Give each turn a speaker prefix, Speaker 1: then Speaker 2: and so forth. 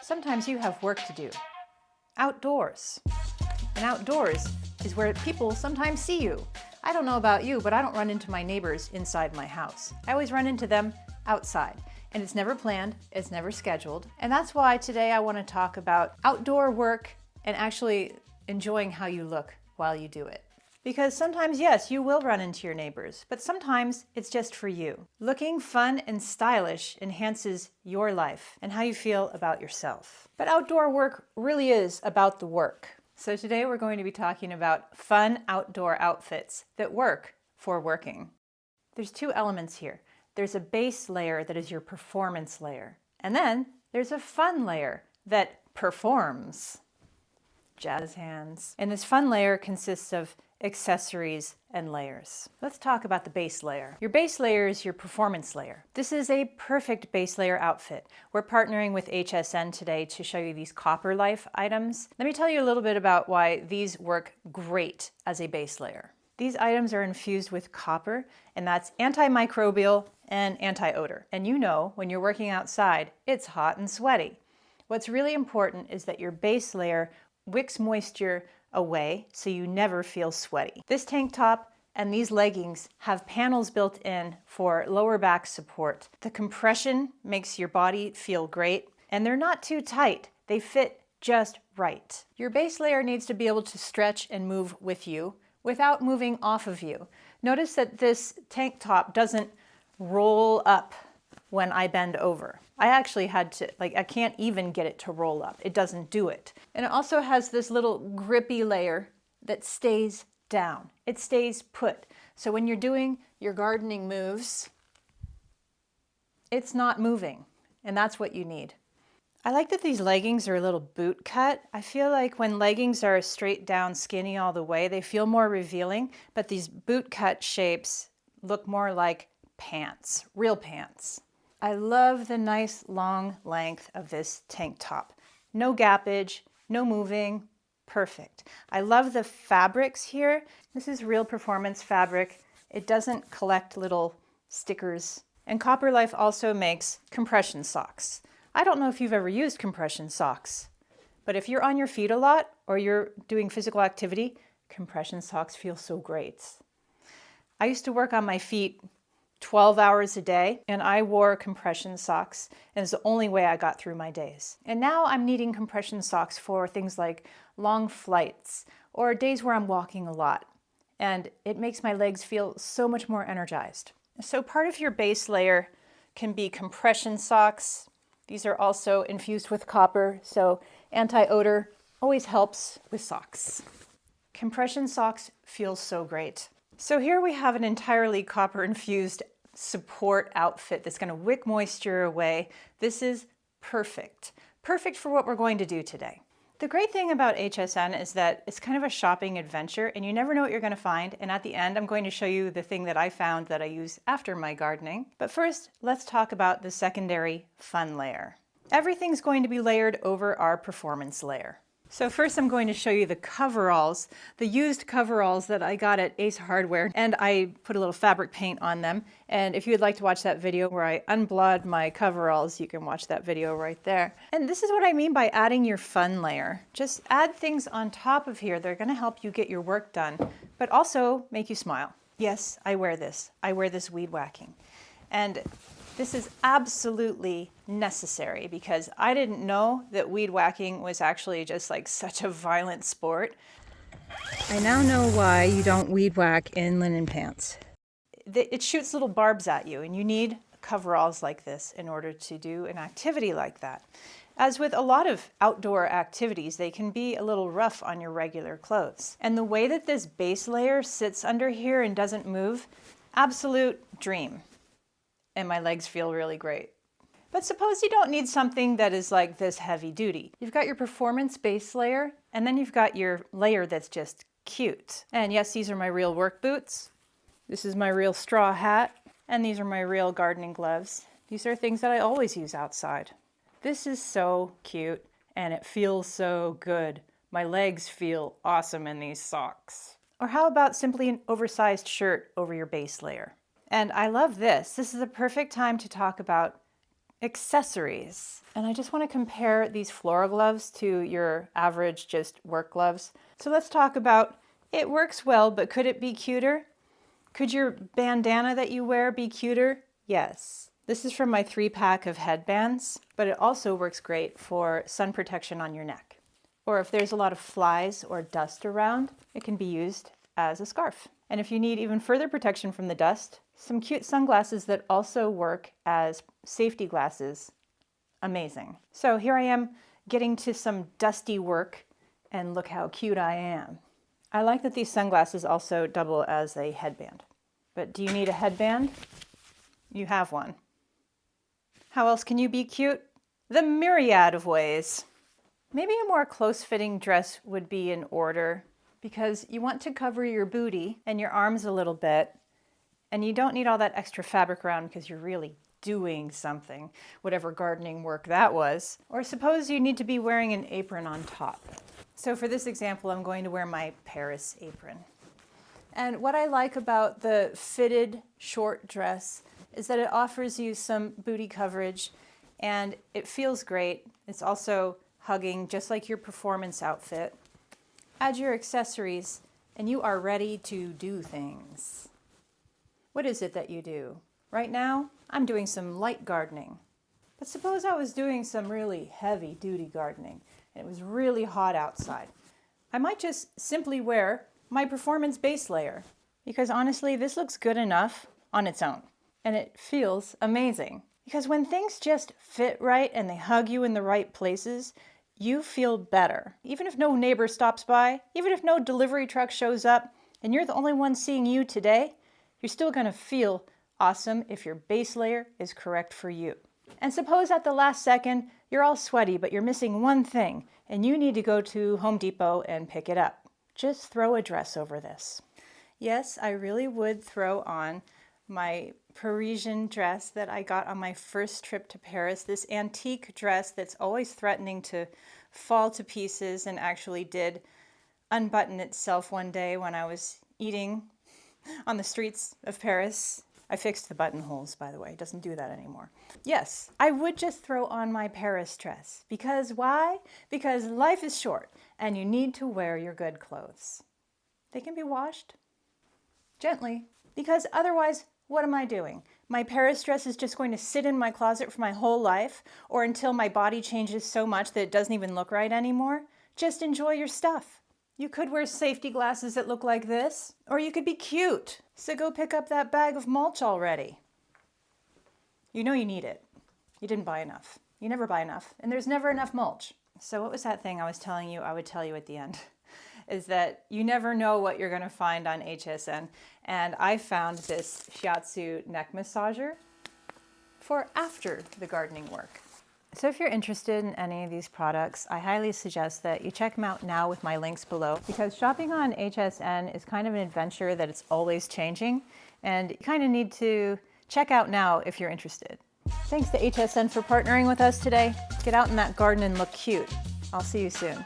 Speaker 1: Sometimes you have work to do. Outdoors. And outdoors is where people sometimes see you. I don't know about you, but I don't run into my neighbors inside my house. I always run into them outside. And it's never planned, it's never scheduled. And that's why today I want to talk about outdoor work and actually enjoying how you look while you do it. Because sometimes, yes, you will run into your neighbors, but sometimes it's just for you. Looking fun and stylish enhances your life and how you feel about yourself. But outdoor work really is about the work. So today we're going to be talking about fun outdoor outfits that work for working. There's two elements here. There's a base layer that is your performance layer. And then there's a fun layer that performs. Jazz hands. And this fun layer consists of accessories and layers. Let's talk about the base layer. Your base layer is your performance layer. This is a perfect base layer outfit. We're partnering with HSN today to show you these Copper Life items. Let me tell you a little bit about why these work great as a base layer. These items are infused with copper, and that's antimicrobial and anti-odor. And you know, when you're working outside, it's hot and sweaty. What's really important is that your base layer wicks moisture away so you never feel sweaty. This tank top and these leggings have panels built in for lower back support. The compression makes your body feel great, and they're not too tight. They fit just right. Your base layer needs to be able to stretch and move with you without moving off of you. Notice that this tank top doesn't roll up when I bend over. I actually had to, I can't even get it to roll up. It doesn't do it. And it also has this little grippy layer that stays down. It stays put. So when you're doing your gardening moves, it's not moving. And that's what you need. I like that these leggings are a little boot cut. I feel like when leggings are straight down skinny all the way, they feel more revealing, but these boot cut shapes look more like pants, real pants. I love the nice long length of this tank top. No gappage, no moving, perfect. I love the fabrics here. This is real performance fabric. It doesn't collect little stickers. And Copper Life also makes compression socks. I don't know if you've ever used compression socks, but if you're on your feet a lot or you're doing physical activity, compression socks feel so great. I used to work on my feet 12 hours a day, and I wore compression socks, and it's the only way I got through my days. And now I'm needing compression socks for things like long flights or days where I'm walking a lot, and it makes my legs feel so much more energized. So part of your base layer can be compression socks. These are also infused with copper, so anti-odor always helps with socks. Compression socks feel so great. So here we have an entirely copper-infused support outfit that's going to wick moisture away. This is perfect. Perfect for what we're going to do today. The great thing about HSN is that it's kind of a shopping adventure, and you never know what you're going to find. And at the end, I'm going to show you the thing that I found that I use after my gardening. But first, let's talk about the secondary fun layer. Everything's going to be layered over our performance layer. So first I'm going to show you the coveralls, the used coveralls that I got at Ace Hardware, and I put a little fabric paint on them. And if you would like to watch that video where I unblawed my coveralls, you can watch that video right there. And this is what I mean by adding your fun layer. Just add things on top of here that are going to help you get your work done, but also make you smile. Yes, I wear this. I wear this weed whacking. And this is absolutely necessary because I didn't know that weed whacking was actually just like such a violent sport. I now know why you don't weed whack in linen pants. It shoots little barbs at you, and you need coveralls like this in order to do an activity like that. As with a lot of outdoor activities, they can be a little rough on your regular clothes. And the way that this base layer sits under here and doesn't move, absolute dream. And my legs feel really great. But suppose you don't need something that is like this heavy duty. You've got your performance base layer, and then you've got your layer that's just cute. And yes, these are my real work boots. This is my real straw hat, and these are my real gardening gloves. These are things that I always use outside. This is so cute, and it feels so good. My legs feel awesome in these socks. Or how about simply an oversized shirt over your base layer? And I love this. This is the perfect time to talk about accessories. And I just want to compare these floral gloves to your average just work gloves. So let's talk about, it works well, but could it be cuter? Could your bandana that you wear be cuter? Yes. This is from my 3-pack of headbands, but it also works great for sun protection on your neck. Or if there's a lot of flies or dust around, it can be used as a scarf. And if you need even further protection from the dust, some cute sunglasses that also work as safety glasses. Amazing. So here I am getting to some dusty work, and look how cute I am. I like that these sunglasses also double as a headband. But do you need a headband? You have one. How else can you be cute? The myriad of ways. Maybe a more close-fitting dress would be in order, because you want to cover your booty and your arms a little bit, and you don't need all that extra fabric around because you're really doing something, whatever gardening work that was. Or suppose you need to be wearing an apron on top. So for this example, I'm going to wear my Paris apron. And what I like about the fitted short dress is that it offers you some booty coverage and it feels great. It's also hugging, just like your performance outfit. Add your accessories and you are ready to do things. What is it that you do? Right now, I'm doing some light gardening. But suppose I was doing some really heavy-duty gardening and it was really hot outside. I might just simply wear my performance base layer, because honestly, this looks good enough on its own. And it feels amazing. Because when things just fit right and they hug you in the right places, you feel better. Even if no neighbor stops by, even if no delivery truck shows up, and you're the only one seeing you today, you're still gonna feel awesome if your base layer is correct for you. And suppose at the last second, you're all sweaty, but you're missing one thing, and you need to go to Home Depot and pick it up. Just throw a dress over this. Yes, I really would throw on my Parisian dress that I got on my first trip to Paris, this antique dress that's always threatening to fall to pieces and actually did unbutton itself one day when I was eating on the streets of Paris. I fixed the buttonholes, by the way. It doesn't do that anymore. Yes, I would just throw on my Paris dress. Because why? Because life is short and you need to wear your good clothes. They can be washed gently, because otherwise, what am I doing? My Paris dress is just going to sit in my closet for my whole life, or until my body changes so much that it doesn't even look right anymore. Just enjoy your stuff. You could wear safety glasses that look like this, or you could be cute. So go pick up that bag of mulch already. You know you need it. You didn't buy enough. You never buy enough, and there's never enough mulch. So what was that thing I was telling you I would tell you at the end? Is that you never know what you're gonna find on HSN. And I found this shiatsu neck massager for after the gardening work. So if you're interested in any of these products, I highly suggest that you check them out now with my links below, because shopping on HSN is kind of an adventure that it's always changing, and you kind of need to check out now if you're interested. Thanks to HSN for partnering with us today. Get out in that garden and look cute. I'll see you soon.